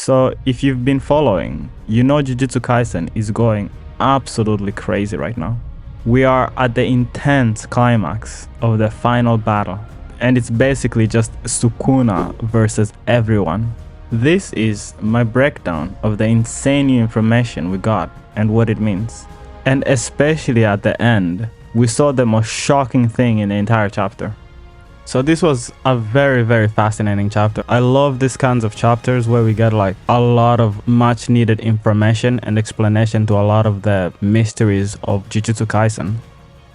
So if you've been following, you know Jujutsu Kaisen is going absolutely crazy right now. We are at the intense climax of the final battle, and it's basically just Sukuna versus everyone. This is my breakdown of the insane new information we got and what it means. And especially at the end, we saw the most shocking thing in the entire chapter. So this was a very fascinating chapter. I love these kinds of chapters where we get like a lot of much needed information and explanation to a lot of the mysteries of Jujutsu Kaisen.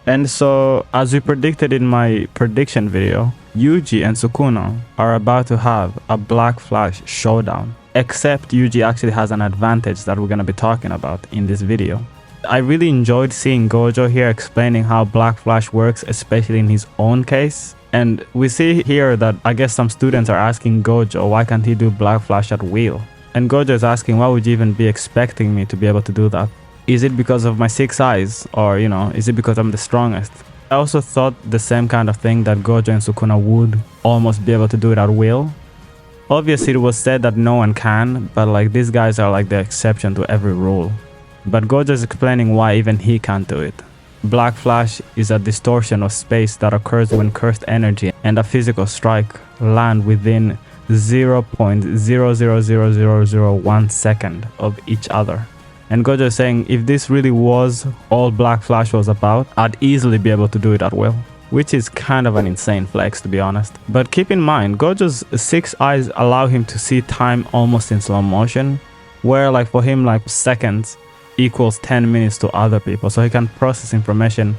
And so, as we predicted in my prediction video, Yuji and Sukuna are about to have a Black Flash showdown. Except Yuji actually has an advantage that we're going to be talking about in this video. I really enjoyed seeing Gojo here explaining how Black Flash works, especially in his own case. And we see here that I guess some students are asking Gojo, why can't he do Black Flash at will? And Gojo is asking, why would you even be expecting me to be able to do that? Is it because of my 6 eyes? Or, you know, is it because I'm the strongest? I also thought the same kind of thing, that Gojo and Sukuna would almost be able to do it at will. Obviously, it was said that no one can, but like these guys are like the exception to every rule. But Gojo is explaining why even he can't do it. Black Flash is a distortion of space that occurs when cursed energy and a physical strike land within 0.000001 second of each other. And Gojo is saying if this really was all Black Flash was about, I'd easily be able to do it at will. Which is kind of an insane flex, to be honest. But keep in mind, Gojo's 6 eyes allow him to see time almost in slow motion, where like for him like seconds equals 10 minutes to other people, so he can process information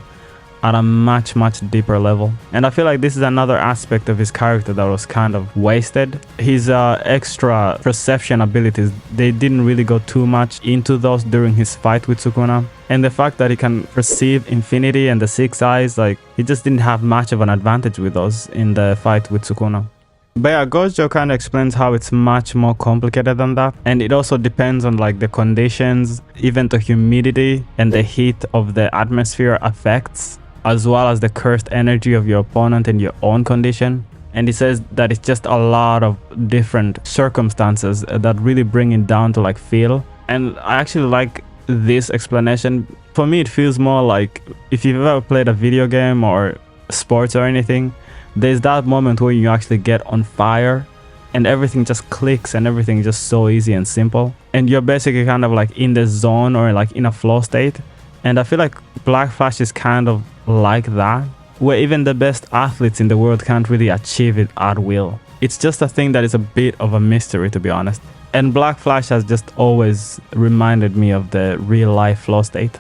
at a much deeper level. And I feel like this is another aspect of his character that was kind of wasted. His extra perception abilities, they didn't really go too much into those during his fight with Sukuna. And the fact that he can perceive infinity and the 6 eyes, like he just didn't have much of an advantage with those in the fight with Sukuna. But yeah, Gojo kind of explains how it's much more complicated than that, and it also depends on like the conditions, even the humidity and the heat of the atmosphere affects, as well as the cursed energy of your opponent and your own condition. And he says that it's just a lot of different circumstances that really bring it down to like feel. And I actually like this explanation. For me, it feels more like if you've ever played a video game or sports or anything, there's that moment where you actually get on fire and everything just clicks and everything is just so easy and simple. And you're basically kind of like in the zone or like in a flow state. And I feel like Black Flash is kind of like that, where even the best athletes in the world can't really achieve it at will. It's just a thing that is a bit of a mystery, to be honest. And Black Flash has just always reminded me of the real life flow state.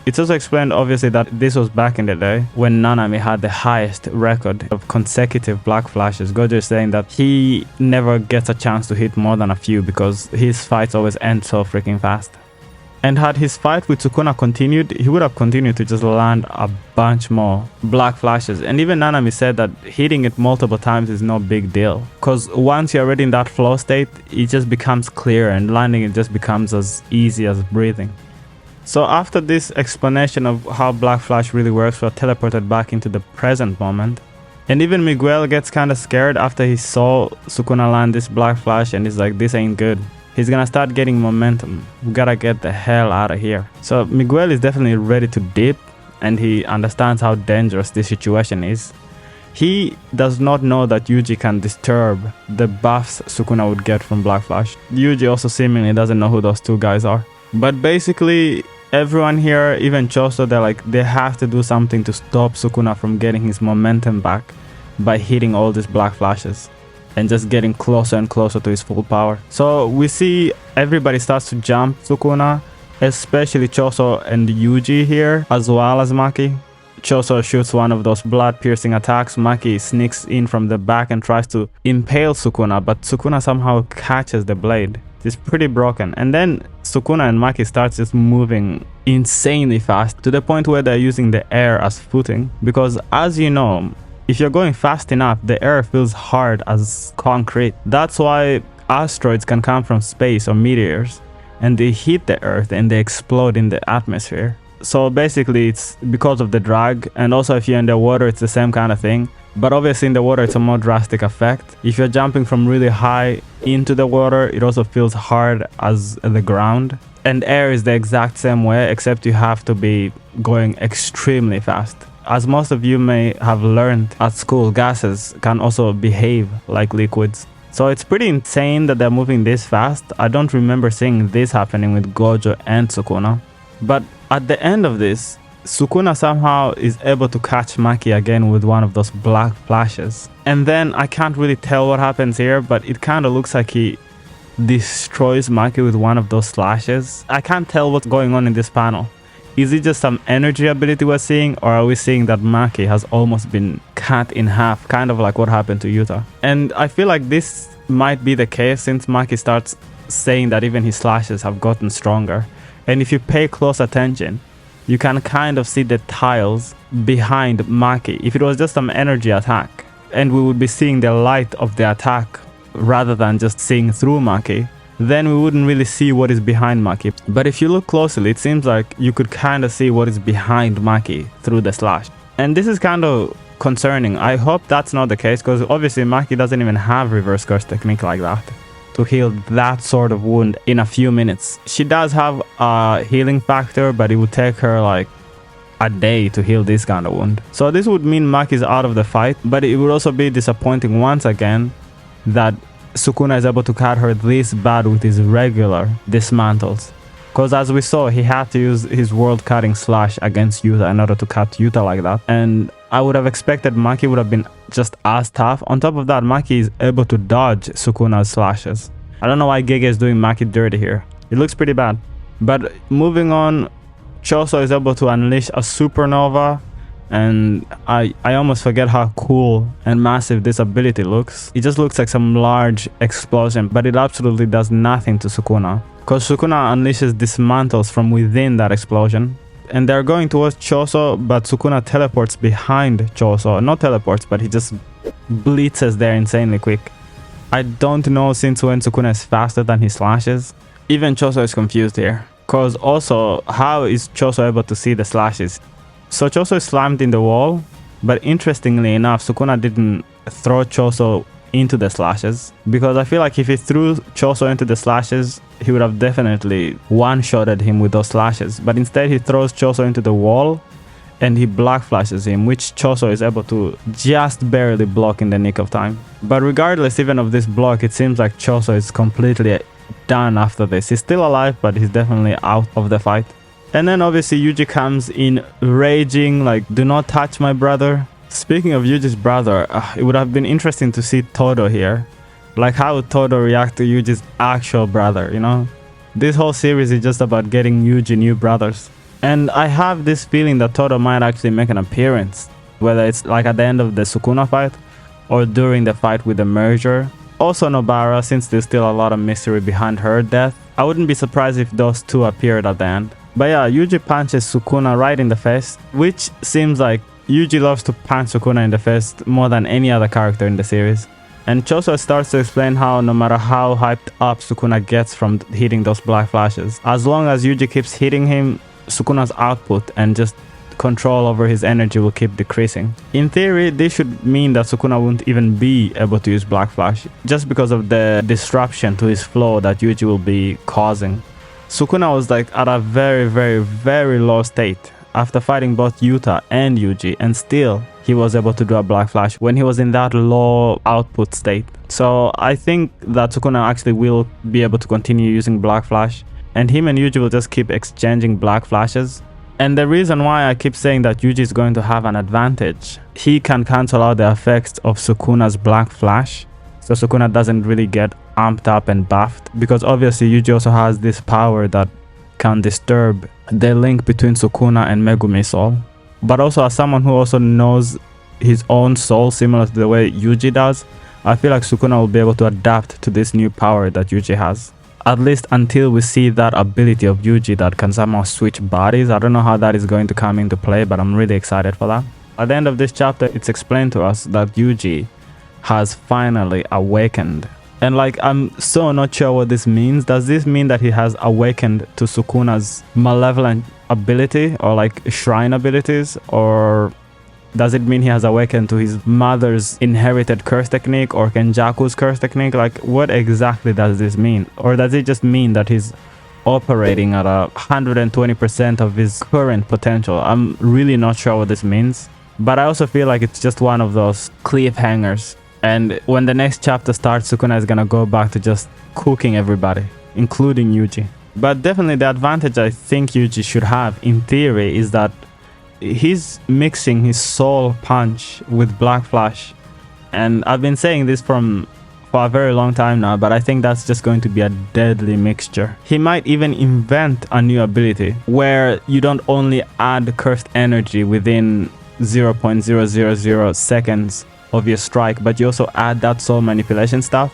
It's also explained obviously that this was back in the day when Nanami had the highest record of consecutive Black Flashes. Gojo is saying that he never gets a chance to hit more than a few because his fights always end so freaking fast. And had his fight with Sukuna continued, he would have continued to just land a bunch more Black Flashes. And even Nanami said that hitting it multiple times is no big deal, because once you're already in that flow state, it just becomes clear and landing it just becomes as easy as breathing. So after this explanation of how Black Flash really works, we're teleported back into the present moment. And even Miguel gets kind of scared after he saw Sukuna land this Black Flash, and he's like, this ain't good. He's gonna start getting momentum. We gotta get the hell out of here. So Miguel is definitely ready to dip, and he understands how dangerous this situation is. He does not know that Yuji can disturb the buffs Sukuna would get from Black Flash. Yuji also seemingly doesn't know who those 2 guys are. But basically, everyone here, even Choso, they have to do something to stop Sukuna from getting his momentum back by hitting all these Black Flashes and just getting closer and closer to his full power. So we see everybody starts to jump Sukuna, especially Choso and Yuji here, as well as Maki. Choso shoots one of those blood-piercing attacks. Maki sneaks in from the back and tries to impale Sukuna, but Sukuna somehow catches the blade. It's pretty broken. And then Sukuna and Maki start just moving insanely fast to the point where they're using the air as footing, because as you know, if you're going fast enough, the air feels hard as concrete. That's why asteroids can come from space or meteors and they hit the earth and they explode in the atmosphere. So basically it's because of the drag, and also if you're in the water, it's the same kind of thing. But obviously in the water it's a more drastic effect. If you're jumping from really high into the water, it also feels hard as the ground. And air is the exact same way, except you have to be going extremely fast. As most of you may have learned at school, gases can also behave like liquids. So it's pretty insane that they're moving this fast. I don't remember seeing this happening with Gojo and Sukuna. But at the end of this, Sukuna somehow is able to catch Maki again with one of those black flashes. And then I can't really tell what happens here, but it kind of looks like he destroys Maki with one of those slashes. I can't tell what's going on in this panel. Is it just some energy ability we're seeing, or are we seeing that Maki has almost been cut in half, kind of like what happened to Yuta? And I feel like this might be the case since Maki starts saying that even his slashes have gotten stronger. And if you pay close attention, you can kind of see the tiles behind Maki. If it was just some energy attack, and we would be seeing the light of the attack rather than just seeing through Maki, then we wouldn't really see what is behind Maki. But if you look closely, it seems like you could kind of see what is behind Maki through the slash. And this is kind of concerning. I hope that's not the case, because obviously Maki doesn't even have reverse curse technique like that to heal that sort of wound in a few minutes. She does have a healing factor, but it would take her like a day to heal this kind of wound. So this would mean Maki is out of the fight, but it would also be disappointing once again that Sukuna is able to cut her this bad with his regular dismantles. Because as we saw, he had to use his world cutting slash against Yuta in order to cut Yuta like that. And I would have expected Maki would have been just as tough. On top of that, Maki is able to dodge Sukuna's slashes. I don't know why Gege is doing Maki dirty here. It looks pretty bad. But moving on, Choso is able to unleash a supernova. And I almost forget how cool and massive this ability looks. It just looks like some large explosion, but it absolutely does nothing to Sukuna. Because Sukuna unleashes dismantles from within that explosion. And they're going towards Choso, but Sukuna teleports behind Choso. Not teleports, but he just blitzes there insanely quick. I don't know since when Sukuna is faster than he slashes. Even Choso is confused here. Because also, how is Choso able to see the slashes? So Choso is slammed in the wall, but interestingly enough, Sukuna didn't throw Choso into the slashes, because I feel like if he threw Choso into the slashes, he would have definitely one-shotted him with those slashes. But instead he throws Choso into the wall and he black flashes him, which Choso is able to just barely block in the nick of time. But regardless even of this block, it seems like Choso is completely done after this. He's still alive, but he's definitely out of the fight. And then obviously Yuji comes in raging like, do not touch my brother. Speaking of Yuji's brother, it would have been interesting to see Todo here. Like, how would Todo react to Yuji's actual brother, you know? This whole series is just about getting Yuji new brothers. And I have this feeling that Todo might actually make an appearance, whether it's like at the end of the Sukuna fight or during the fight with the merger. Also Nobara, since there's still a lot of mystery behind her death. I wouldn't be surprised if those two appeared at the end. But yeah, Yuji punches Sukuna right in the face, which seems like Yuji loves to punch Sukuna in the face more than any other character in the series. And Choso starts to explain how no matter how hyped up Sukuna gets from hitting those black flashes, as long as Yuji keeps hitting him, Sukuna's output and just control over his energy will keep decreasing. In theory, this should mean that Sukuna won't even be able to use Black Flash, just because of the disruption to his flow that Yuji will be causing. Sukuna was like at a very low state after fighting both Yuta and Yuji, and still he was able to do a Black Flash when he was in that low output state. So I think that Sukuna actually will be able to continue using Black Flash, and him and Yuji will just keep exchanging Black Flashes. And the reason why I keep saying that Yuji is going to have an advantage, he can cancel out the effects of Sukuna's Black Flash, so Sukuna doesn't really get amped up and buffed, because obviously Yuji also has this power that can disturb the link between Sukuna and Megumi's soul. But also, as someone who also knows his own soul similar to the way Yuji does, I feel like Sukuna will be able to adapt to this new power that Yuji has. At least until we see that ability of Yuji that can somehow switch bodies. I don't know how that is going to come into play, but I'm really excited for that. At the end of this chapter, it's explained to us that Yuji has finally awakened. And like, I'm so not sure what this means. Does this mean that he has awakened to Sukuna's malevolent ability or like shrine abilities? Or Does it mean he has awakened to his mother's inherited curse technique or Kenjaku's curse technique? Like, what exactly does this mean? Or does it just mean that he's operating at 120% of his current potential? I'm really not sure what this means. But I also feel like it's just one of those cliffhangers. And when the next chapter starts, Sukuna is gonna go back to just cooking everybody, including Yuji. But definitely the advantage I think Yuji should have, in theory, is that he's mixing his soul punch with Black Flash. And I've been saying this for a very long time now, but I think that's just going to be a deadly mixture. He might even invent a new ability where you don't only add cursed energy within 0.000 seconds of your strike, but you also add that soul manipulation stuff.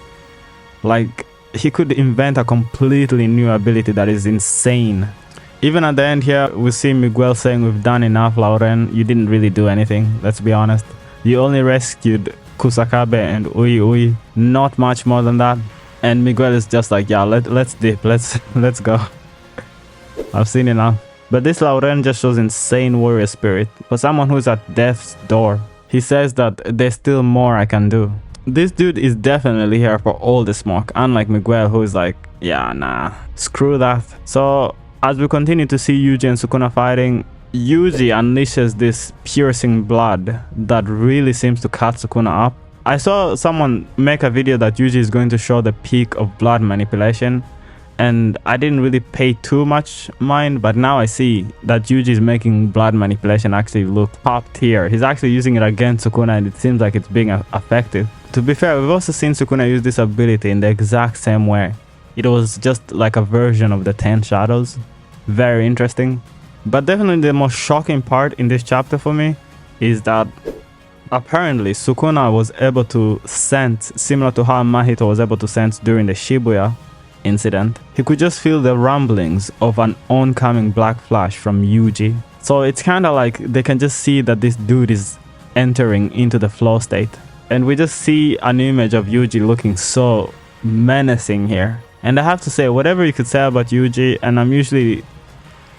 Like, he could invent a completely new ability that is insane. Even at the end here, we see Miguel saying, "We've done enough, Lauren. You didn't really do anything, let's be honest. You only rescued Kusakabe and Ui. Not much more than that." And Miguel is just like, "Yeah, let's dip. Let's go. I've seen enough." But this Lauren just shows insane warrior spirit. For someone who's at death's door, he says that there's still more I can do. This dude is definitely here for all the smoke, unlike Miguel, who is like, "Yeah, nah, screw that." So as we continue to see Yuji and Sukuna fighting, Yuji unleashes this piercing blood that really seems to cut Sukuna up. I saw someone make a video that Yuji is going to show the peak of blood manipulation, and I didn't really pay too much mind, but now I see that Yuji is making blood manipulation actually look top tier. He's actually using it against Sukuna, and it seems like it's being effective. To be fair, we've also seen Sukuna use this ability in the exact same way. It was just like a version of the 10 shadows. Very interesting. But definitely the most shocking part in this chapter for me is that apparently Sukuna was able to sense, similar to how Mahito was able to sense during the Shibuya incident. He could just feel the rumblings of an oncoming Black Flash from Yuji. So it's kind of like they can just see that this dude is entering into the flow state. And we just see an image of Yuji looking so menacing here. And I have to say, whatever you could say about Yuji, and I'm usually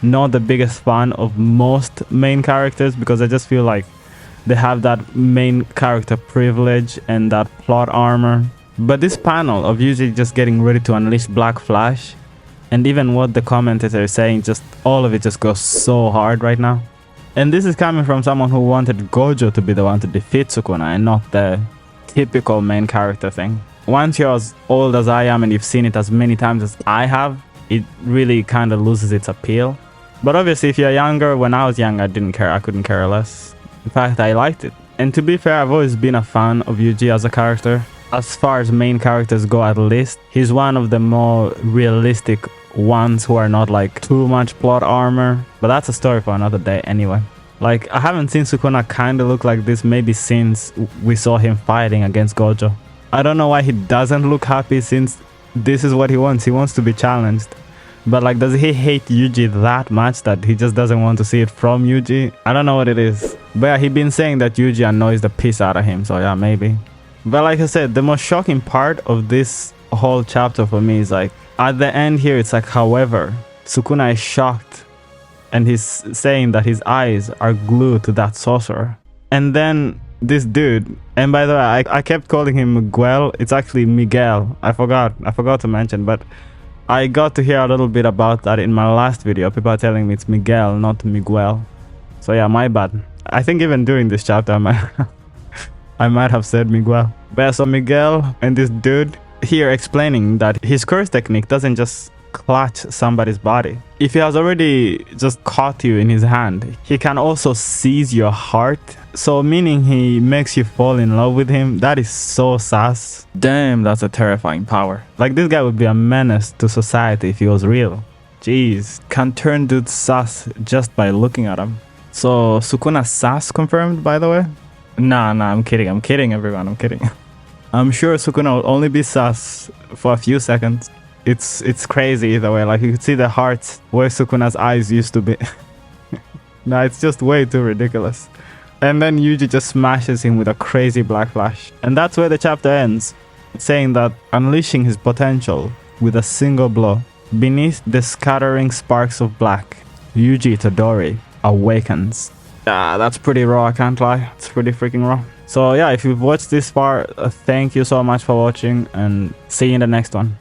not the biggest fan of most main characters because I just feel like they have that main character privilege and that plot armor. But this panel of Yuji just getting ready to unleash Black Flash, and even what the commentator is saying, just all of it just goes so hard right now. And this is coming from someone who wanted Gojo to be the one to defeat Sukuna and not the typical main character thing. Once you're as old as I am and you've seen it as many times as I have, it really kind of loses its appeal. But obviously if you're younger, when I was young I didn't care, I couldn't care less. In fact, I liked it. And to be fair, I've always been a fan of Yuji as a character. As far as main characters go, at least, he's one of the more realistic ones who are not like too much plot armor. But that's a story for another day anyway. Like, I haven't seen Sukuna kinda look like this maybe since we saw him fighting against Gojo. I don't know why he doesn't look happy, since this is what he wants. He wants to be challenged. But like, does he hate Yuji that much that he just doesn't want to see it from Yuji? I don't know what it is. But yeah, he's been saying that Yuji annoys the piss out of him, so yeah, maybe. But like I said, the most shocking part of this whole chapter for me is like, at the end here, it's like, however, Sukuna is shocked and he's saying that his eyes are glued to that sorcerer. And then this dude, and by the way, I kept calling him Miguel. It's actually Miguel. I forgot to mention, but I got to hear a little bit about that in my last video. People are telling me it's Miguel, not Miguel. So yeah, my bad. I think even during this chapter, I might have said Miguel. But yeah, so Miguel and this dude here explaining that his curse technique doesn't just clutch somebody's body. If he has already just caught you in his hand, he can also seize your heart. So meaning he makes you fall in love with him. That is so sus. Damn, that's a terrifying power. Like, this guy would be a menace to society if he was real. Jeez, can turn dudes sus just by looking at him. So Sukuna sus confirmed, by the way? Nah, I'm kidding everyone, I'm kidding. I'm sure Sukuna will only be sus for a few seconds. It's crazy either way. Like, you could see the hearts where Sukuna's eyes used to be. Nah, it's just way too ridiculous. And then Yuji just smashes him with a crazy Black Flash. And that's where the chapter ends, saying that unleashing his potential with a single blow, beneath the scattering sparks of black, Yuji Itadori awakens. That's pretty raw, I can't lie. It's pretty freaking raw. So yeah, if you've watched this far, thank you so much for watching, and see you in the next one.